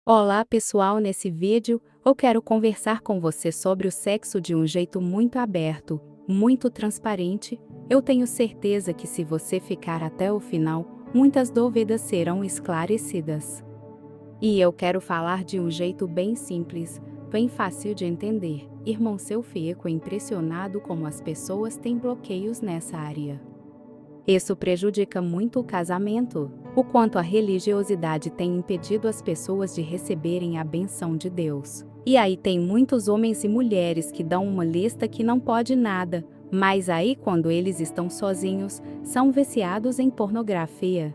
Olá pessoal, nesse vídeo eu quero conversar com você sobre o sexo de um jeito muito aberto, muito transparente. Eu tenho certeza que se você ficar até o final, muitas dúvidas serão esclarecidas. E eu quero falar de um jeito bem simples, bem fácil de entender. Irmão, eu fico impressionado como as pessoas têm bloqueios nessa área. Isso prejudica muito o casamento. O quanto a religiosidade tem impedido as pessoas de receberem a benção de Deus. E aí tem muitos homens e mulheres que dão uma lista que não pode nada, mas aí quando eles estão sozinhos, são viciados em pornografia.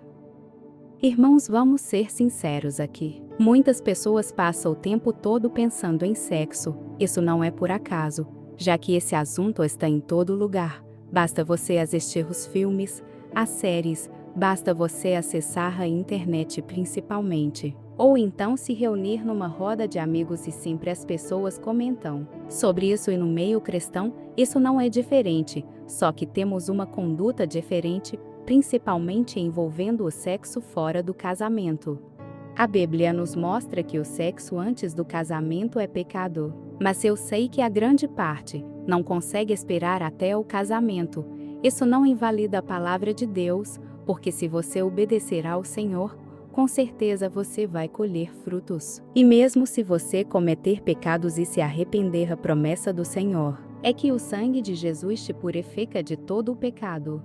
Irmãos, vamos ser sinceros aqui. Muitas pessoas passam o tempo todo pensando em sexo. Isso não é por acaso, já que esse assunto está em todo lugar. Basta você assistir os filmes, as séries, basta você acessar a internet principalmente. Ou então se reunir numa roda de amigos e sempre as pessoas comentam sobre isso, e no meio cristão, isso não é diferente, só que temos uma conduta diferente, principalmente envolvendo o sexo fora do casamento. A Bíblia nos mostra que o sexo antes do casamento é pecado, mas eu sei que a grande parte não consegue esperar até o casamento. Isso não invalida a palavra de Deus, porque se você obedecer ao Senhor, com certeza você vai colher frutos. E mesmo se você cometer pecados e se arrepender, a promessa do Senhor é que o sangue de Jesus te purifica de todo o pecado.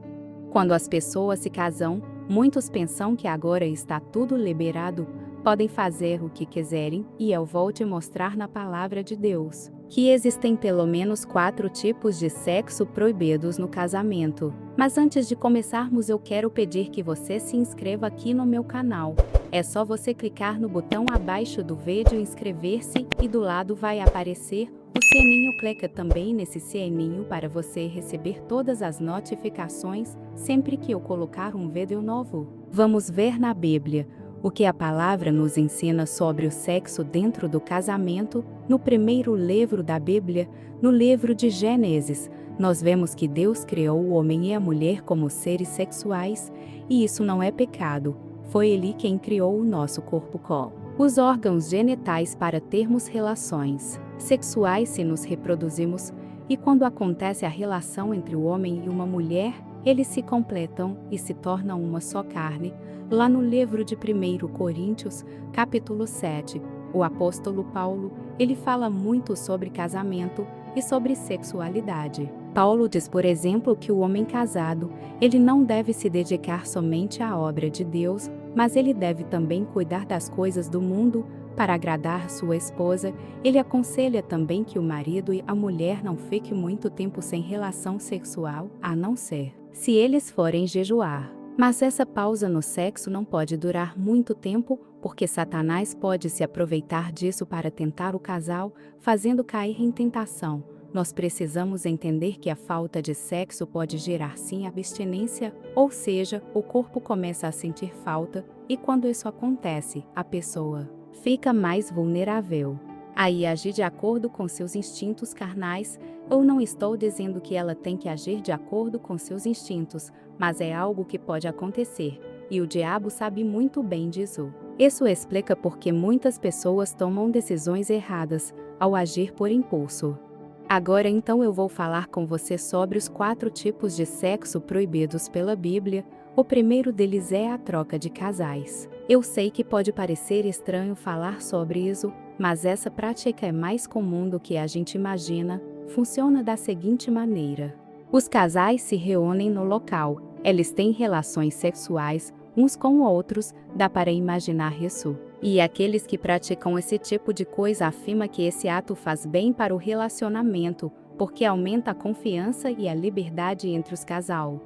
Quando as pessoas se casam, muitos pensam que agora está tudo liberado, podem fazer o que quiserem, e eu vou te mostrar na palavra de Deus que existem pelo menos 4 tipos de sexo proibidos no casamento. Mas antes de começarmos, eu quero pedir que você se inscreva aqui no meu canal. É só você clicar no botão abaixo do vídeo inscrever-se e do lado vai aparecer o sininho. Clica também nesse sininho para você receber todas as notificações sempre que eu colocar um vídeo novo. Vamos ver na Bíblia o que a palavra nos ensina sobre o sexo dentro do casamento. No primeiro livro da Bíblia, no livro de Gênesis, nós vemos que Deus criou o homem e a mulher como seres sexuais, e isso não é pecado. Foi Ele quem criou o nosso corpo com os órgãos genitais para termos relações sexuais se nos reproduzimos, e quando acontece a relação entre o homem e uma mulher, eles se completam e se tornam uma só carne. Lá no livro de 1 Coríntios, capítulo 7, o apóstolo Paulo, ele fala muito sobre casamento e sobre sexualidade. Paulo diz, por exemplo, que o homem casado, ele não deve se dedicar somente à obra de Deus, mas ele deve também cuidar das coisas do mundo para agradar sua esposa. Ele aconselha também que o marido e a mulher não fiquem muito tempo sem relação sexual, a não ser se eles forem jejuar. Mas essa pausa no sexo não pode durar muito tempo, porque Satanás pode se aproveitar disso para tentar o casal, fazendo cair em tentação. Nós precisamos entender que a falta de sexo pode gerar sim abstinência, ou seja, o corpo começa a sentir falta, e quando isso acontece, a pessoa fica mais vulnerável. Aí agir de acordo com seus instintos carnais. Eu não estou dizendo que ela tem que agir de acordo com seus instintos, mas é algo que pode acontecer, e o diabo sabe muito bem disso. Isso explica por que muitas pessoas tomam decisões erradas ao agir por impulso. Agora então eu vou falar com você sobre os 4 tipos de sexo proibidos pela Bíblia. O primeiro deles é a troca de casais. Eu sei que pode parecer estranho falar sobre isso, mas essa prática é mais comum do que a gente imagina. Funciona da seguinte maneira: os casais se reúnem no local, eles têm relações sexuais uns com outros, dá para imaginar isso. E aqueles que praticam esse tipo de coisa afirmam que esse ato faz bem para o relacionamento, porque aumenta a confiança e a liberdade entre os casais.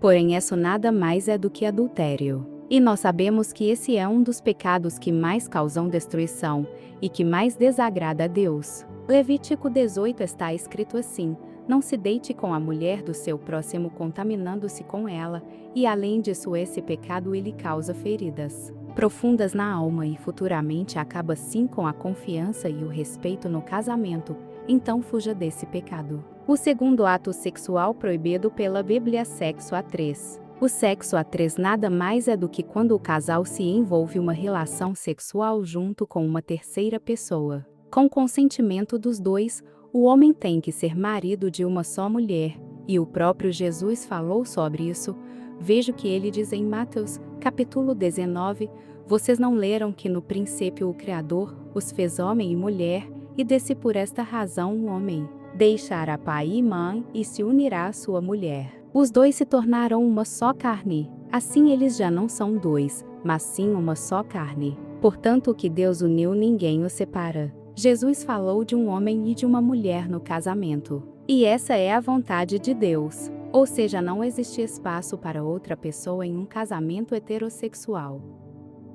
Porém, isso nada mais é do que adultério. E nós sabemos que esse é um dos pecados que mais causam destruição e que mais desagrada a Deus. Levítico 18 está escrito assim: não se deite com a mulher do seu próximo contaminando-se com ela, e além disso esse pecado ele causa feridas profundas na alma e futuramente acaba sim com a confiança e o respeito no casamento, então fuja desse pecado. O segundo ato sexual proibido pela Bíblia é sexo a 3. O sexo a três nada mais é do que quando o casal se envolve uma relação sexual junto com uma terceira pessoa. Com consentimento dos dois, o homem tem que ser marido de uma só mulher, e o próprio Jesus falou sobre isso. Veja o que ele diz em Mateus, capítulo 19, vocês não leram que no princípio o Criador os fez homem e mulher, e desse por esta razão o homem deixará pai e mãe e se unirá à sua mulher. Os dois se tornarão uma só carne. Assim eles já não são dois, mas sim uma só carne. Portanto, o que Deus uniu ninguém o separa. Jesus falou de um homem e de uma mulher no casamento. E essa é a vontade de Deus. Ou seja, não existe espaço para outra pessoa em um casamento heterossexual.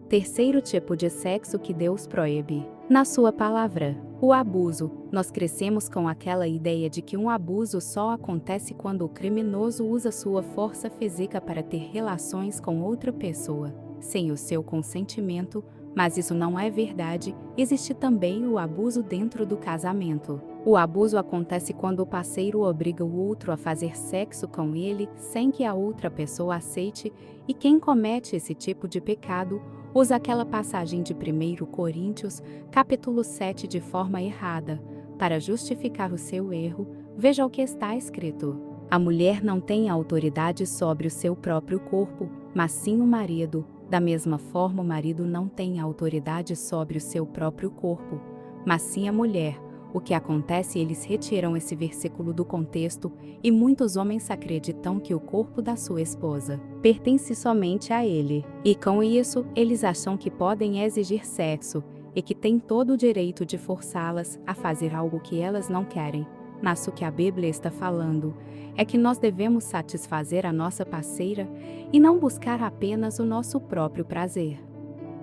Terceiro tipo de sexo que Deus proíbe. Na sua palavra, o abuso. Nós crescemos com aquela ideia de que um abuso só acontece quando o criminoso usa sua força física para ter relações com outra pessoa, sem o seu consentimento, mas isso não é verdade. Existe também o abuso dentro do casamento. O abuso acontece quando o parceiro obriga o outro a fazer sexo com ele sem que a outra pessoa aceite, e quem comete esse tipo de pecado usa aquela passagem de 1 Coríntios, capítulo 7 de forma errada. Para justificar o seu erro, veja o que está escrito. A mulher não tem autoridade sobre o seu próprio corpo, mas sim o marido. Da mesma forma, o marido não tem autoridade sobre o seu próprio corpo, mas sim a mulher. O que acontece? Eles retiram esse versículo do contexto e muitos homens acreditam que o corpo da sua esposa pertence somente a ele. E com isso, eles acham que podem exigir sexo e que têm todo o direito de forçá-las a fazer algo que elas não querem. Mas o que a Bíblia está falando é que nós devemos satisfazer a nossa parceira e não buscar apenas o nosso próprio prazer.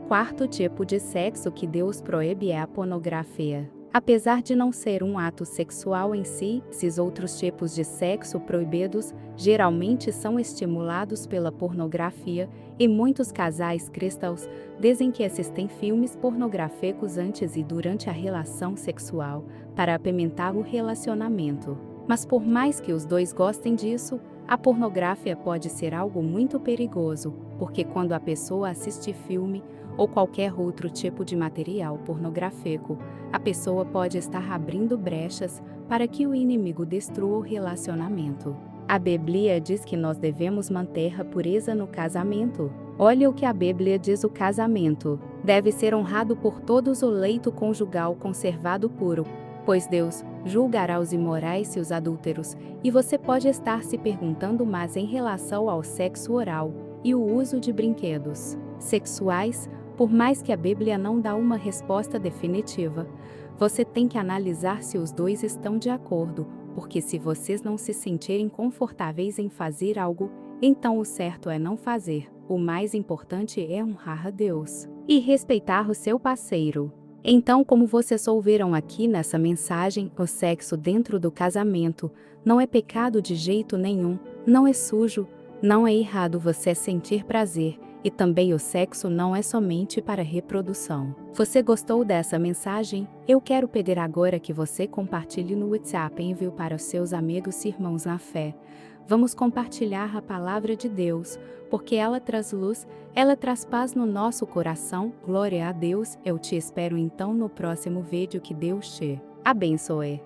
Quarto tipo de sexo que Deus proíbe é a pornografia. Apesar de não ser um ato sexual em si, esses outros tipos de sexo proibidos geralmente são estimulados pela pornografia, e muitos casais cristãos dizem que assistem filmes pornográficos antes e durante a relação sexual para apimentar o relacionamento. Mas por mais que os dois gostem disso, a pornografia pode ser algo muito perigoso, porque quando a pessoa assiste filme ou qualquer outro tipo de material pornográfico, a pessoa pode estar abrindo brechas para que o inimigo destrua o relacionamento. A Bíblia diz que nós devemos manter a pureza no casamento. Olha o que a Bíblia diz: o casamento deve ser honrado por todos, o leito conjugal conservado puro, pois Deus julgará os imorais e os adúlteros. E você pode estar se perguntando, mas em relação ao sexo oral e o uso de brinquedos sexuais, por mais que a Bíblia não dá uma resposta definitiva, você tem que analisar se os dois estão de acordo, porque se vocês não se sentirem confortáveis em fazer algo, então o certo é não fazer. O mais importante é honrar a Deus e respeitar o seu parceiro. Então, como vocês ouviram aqui nessa mensagem, o sexo dentro do casamento não é pecado de jeito nenhum, não é sujo, não é errado você sentir prazer. E também o sexo não é somente para reprodução. Você gostou dessa mensagem? Eu quero pedir agora que você compartilhe no WhatsApp e envie para os seus amigos e irmãos na fé. Vamos compartilhar a palavra de Deus, porque ela traz luz, ela traz paz no nosso coração. Glória a Deus. Eu te espero então no próximo vídeo. Que Deus te abençoe.